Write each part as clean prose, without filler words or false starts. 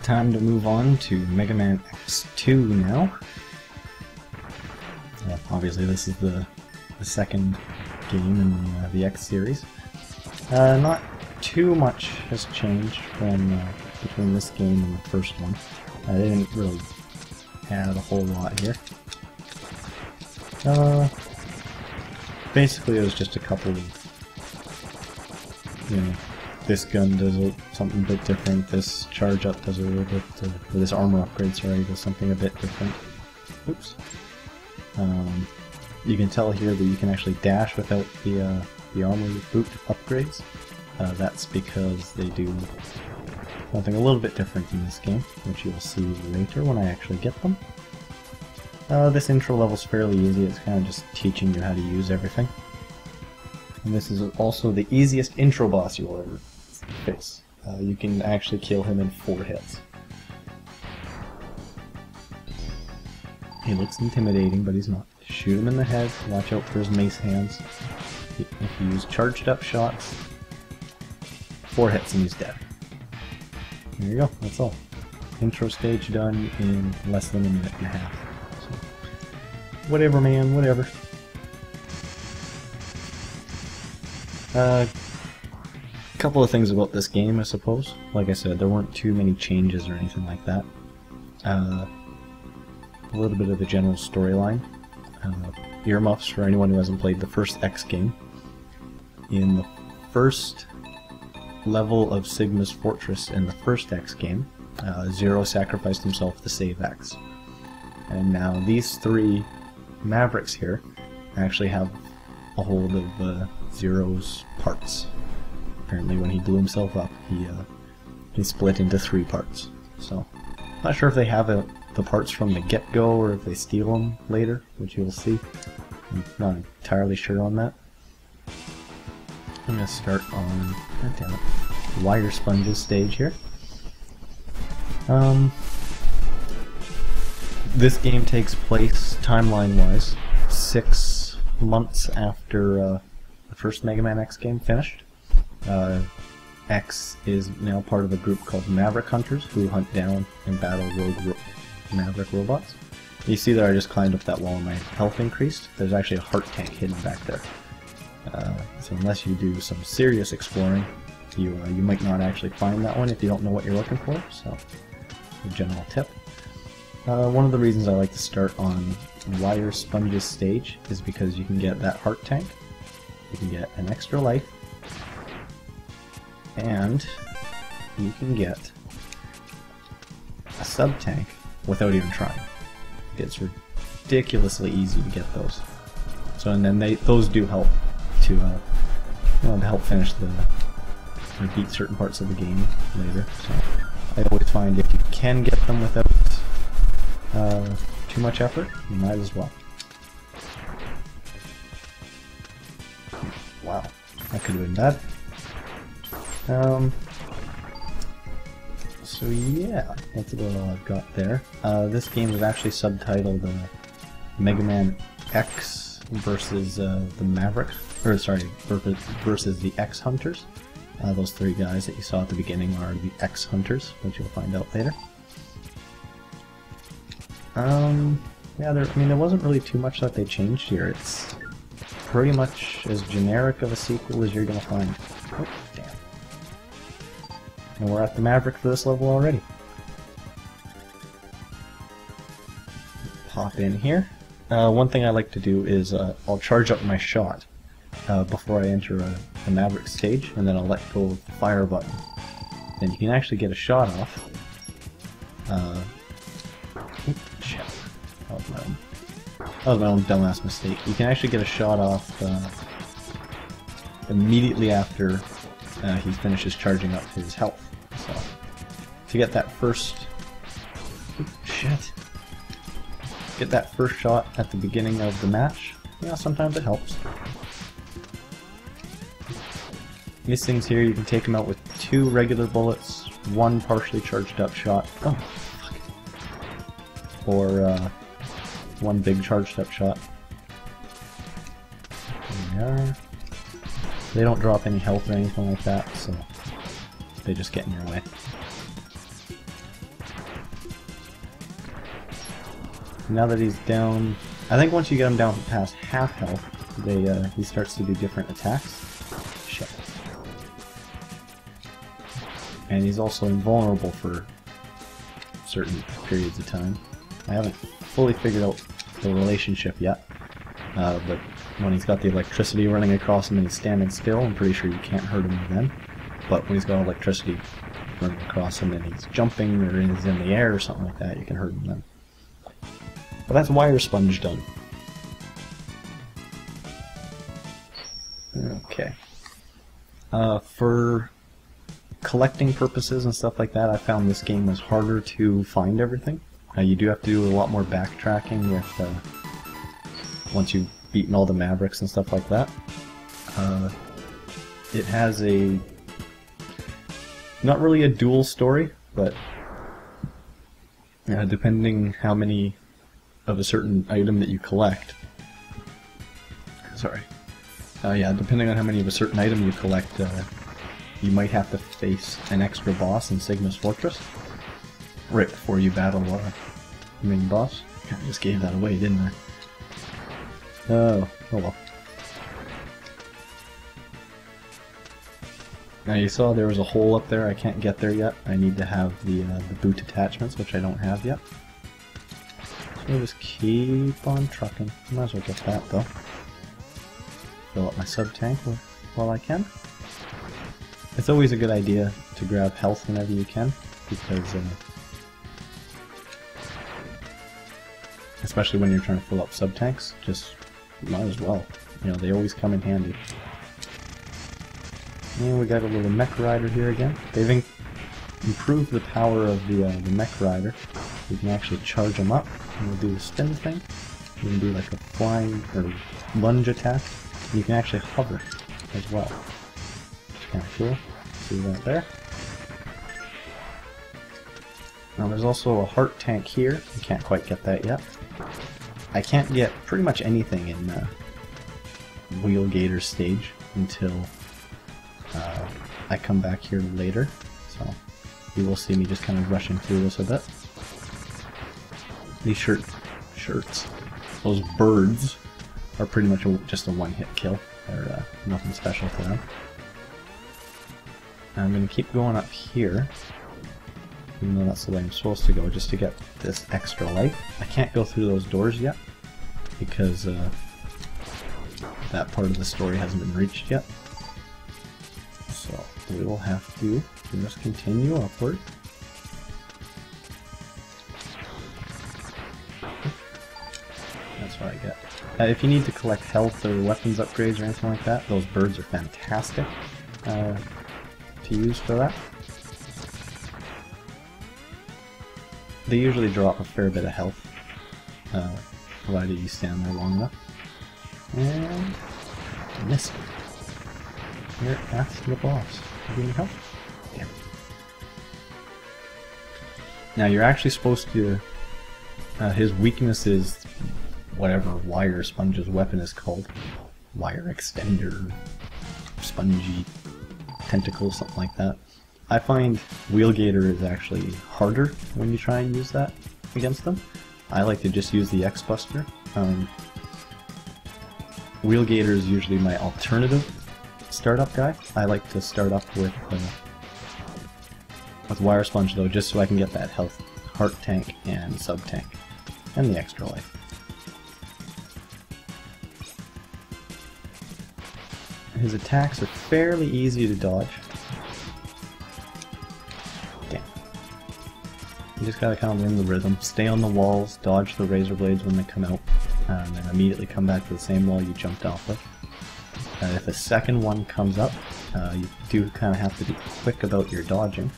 time to move on to Mega Man X2 now. Obviously this is the second game in the X series. Not too much has changed from between this game and the first one. They didn't really add a whole lot here. Basically it was just a couple of, this gun does something a bit different, this charge up does a little bit, or this armor upgrade, sorry, does something a bit different. Oops. You can tell here that you can actually dash without the armor boot upgrades. That's because they do something a little bit different in this game, which you'll see later when I actually get them. This intro level's fairly easy, it's kind of just teaching you how to use everything. And this is also the easiest intro boss you'll ever face. You can actually kill him in 4 hits. He looks intimidating, but he's not. Shoot him in the head, watch out for his mace hands. If you use charged up shots, 4 hits and he's dead. There you go, that's all. Intro stage done in less than a minute and a half. So, whatever man, whatever. Couple of things about this game, I suppose. Like I said, there weren't too many changes or anything like that. A little bit of the general storyline. Earmuffs for anyone who hasn't played the first X game. In the first level of Sigma's Fortress in the first X game, Zero sacrificed himself to save X. And now these 3 Mavericks here actually have a hold of Zero's parts. Apparently when he blew himself up, he split into 3 parts. So, not sure if they have the parts from the get-go or if they steal them later, which you'll see. I'm not entirely sure on that. I'm going to start on Wire Sponges stage here. This game takes place, timeline-wise, 6 months after the first Mega Man X game finished. X is now part of a group called Maverick Hunters, who hunt down and battle rogue Maverick robots. You see that I just climbed up that wall and my health increased. There's actually a heart tank hidden back there. So unless you do some serious exploring, you might not actually find that one if you don't know what you're looking for, so a general tip. One of the reasons I like to start on Wire Sponges stage is because you can get that heart tank, you can get an extra life, and you can get a sub-tank without even trying. It's ridiculously easy to get those. So, and then those do help to help finish or beat certain parts of the game later. So I always find if you can get them without too much effort, you might as well. Wow, that could have been bad. So yeah, that's about all I've got there. This game is actually subtitled Mega Man X versus the Maverick, or sorry, versus the X Hunters. Those 3 guys that you saw at the beginning are the X Hunters, which you'll find out later. Yeah, there wasn't really too much that they changed here. It's pretty much as generic of a sequel as you're gonna find. Oh, damn. And we're at the Maverick for this level already. Pop in here. One thing I like to do is I'll charge up my shot before I enter a Maverick stage, and then I'll let go of the fire button. Then you can actually get a shot off. Shit. That was my own dumbass mistake. You can actually get a shot off immediately after he finishes charging up his health. So, to get that first... Get that first shot at the beginning of the match, yeah, sometimes it helps. These things here, you can take them out with 2 regular bullets, 1 partially charged up shot. Oh, fuck. Or 1 big charged up shot. There we are. They don't drop any health or anything like that, so they just get in your way. now that he's down, I think once you get him down past half health, he starts to do different attacks. Shit. And he's also invulnerable for certain periods of time. I haven't fully figured out the relationship yet, but when he's got the electricity running across him and he's standing still, I'm pretty sure you can't hurt him then. But when he's got electricity running across him and he's jumping or he's in the air or something like that, you can hurt him then. But that's Wire Sponge done. Okay. For collecting purposes and stuff like that, I found this game was harder to find everything. You do have to do a lot more backtracking with once you've beaten all the Mavericks and stuff like that. It has a not really a dual story, but depending how many of a certain item that you collect. Sorry. Yeah, depending on how many of a certain item you collect, you might have to face an extra boss in Sigma's Fortress right before you battle the main boss. I just gave that away, didn't I? Oh well. Now you saw there was a hole up there. I can't get there yet. I need to have the boot attachments, which I don't have yet. So I'll just keep on trucking. Might as well get that though. Fill up my sub-tank while I can. It's always a good idea to grab health whenever you can, because especially when you're trying to fill up sub-tanks, just might as well. You know, they always come in handy. And we got a little mech rider here again. They've improved the power of the mech rider. You can actually charge them up, and we'll do the spin thing. You can do like a flying or lunge attack. And you can actually hover as well. Which is kind of cool. See that there? Now there's also a heart tank here. You can't quite get that yet. I can't get pretty much anything in Wheel Gator stage until I come back here later, so you will see me just kind of rushing through this a bit. These shirts, those birds are pretty much just a one-hit kill. They're nothing special to them. I'm going to keep going up here, even though that's the way I'm supposed to go, just to get this extra life. I can't go through those doors yet, because that part of the story hasn't been reached yet. So we will have to just continue upward. That's what I get. If you need to collect health or weapons upgrades or anything like that, those birds are fantastic to use for that. They usually drop a fair bit of health, provided you stand there long enough. And missed it. Here at the boss. Do you need help? Damn. Now you're actually supposed to... his weakness is whatever Wire Sponge's weapon is called. Wire Extender, Spongy Tentacle, something like that. I find Wheel Gator is actually harder when you try and use that against them. I like to just use the X-Buster. Wheel Gator is usually my alternative startup guy. I like to start up with Wire Sponge though, just so I can get that health, heart tank, and sub tank, and the extra life. His attacks are fairly easy to dodge. Damn. You just gotta kind of learn the rhythm. Stay on the walls, dodge the razor blades when they come out, and then immediately come back to the same wall you jumped off of. If a second one comes up, you do kind of have to be quick about your dodging.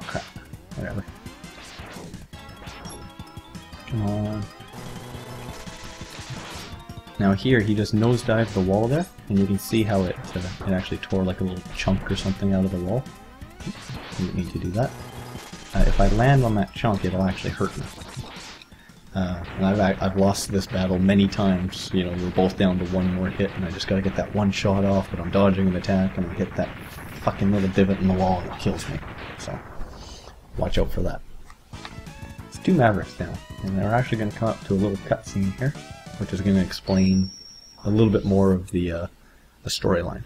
Crap. Whatever. Come on. Now here, he just nosedived the wall there, and you can see how it actually tore like a little chunk or something out of the wall. Didn't need to do that. If I land on that chunk, it'll actually hurt me. And I've lost this battle many times. You know, we're both down to one more hit, and I just gotta get that one shot off, but I'm dodging an attack, and I hit that fucking little divot in the wall, and it kills me. So, watch out for that. 2 Mavericks now, and they're actually going to come up to a little cutscene here, which is going to explain a little bit more of the storyline.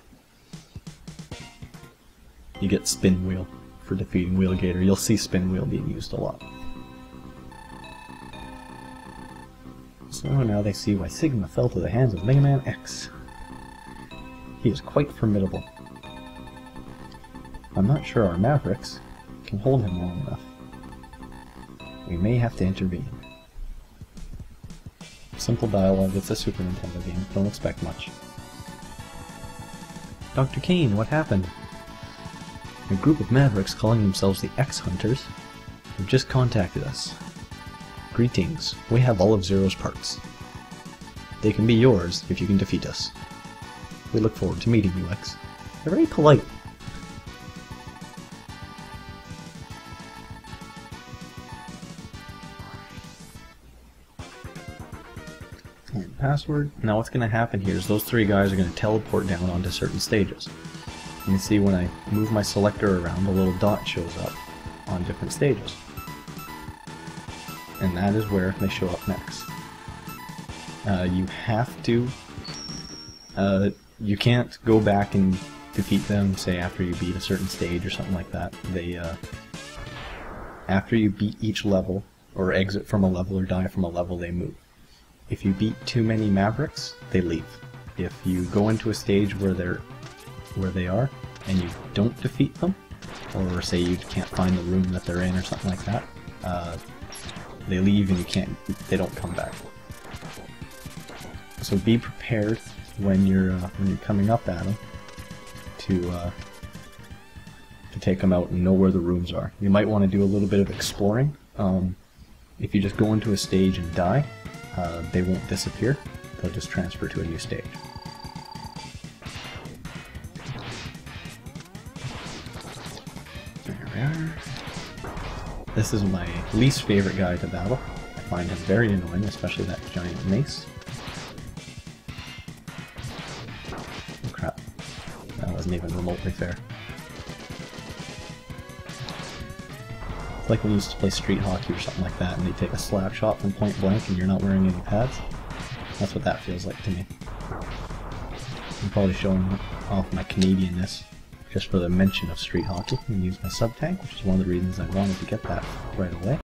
You get Spin Wheel for defeating Wheel Gator. You'll see Spin Wheel being used a lot. So now they see why Sigma fell to the hands of Mega Man X. He is quite formidable. I'm not sure our Mavericks can hold him long enough. We may have to intervene. Simple dialogue, it's a Super Nintendo game, don't expect much. Dr. Kane, what happened? A group of Mavericks calling themselves the X-Hunters have just contacted us. Greetings, we have all of Zero's parts. They can be yours if you can defeat us. We look forward to meeting you, X. They're very polite. And password. Now what's going to happen here is those 3 guys are going to teleport down onto certain stages. You can see when I move my selector around, a little dot shows up on different stages. And that is where they show up next. You have to... you can't go back and defeat them, say, after you beat a certain stage or something like that. They, after you beat each level, or exit from a level, or die from a level, they move. If you beat too many Mavericks, they leave. If you go into a stage where they are, and you don't defeat them, or say you can't find the room that they're in or something like that, they leave and they don't come back. So be prepared when you're coming up at them to take them out and know where the rooms are. You might want to do a little bit of exploring. If you just go into a stage and die, they won't disappear. They'll just transfer to a new stage. There we are. This is my least favorite guy to battle. I find him very annoying, especially that giant mace. Oh crap. That wasn't even remotely fair. It's like when you used to play street hockey or something like that and they take a slap shot from point blank and you're not wearing any pads. That's what that feels like to me. I'm probably showing off my Canadianness just for the mention of street hockey. I'm going to use my sub-tank, which is one of the reasons I wanted to get that right away.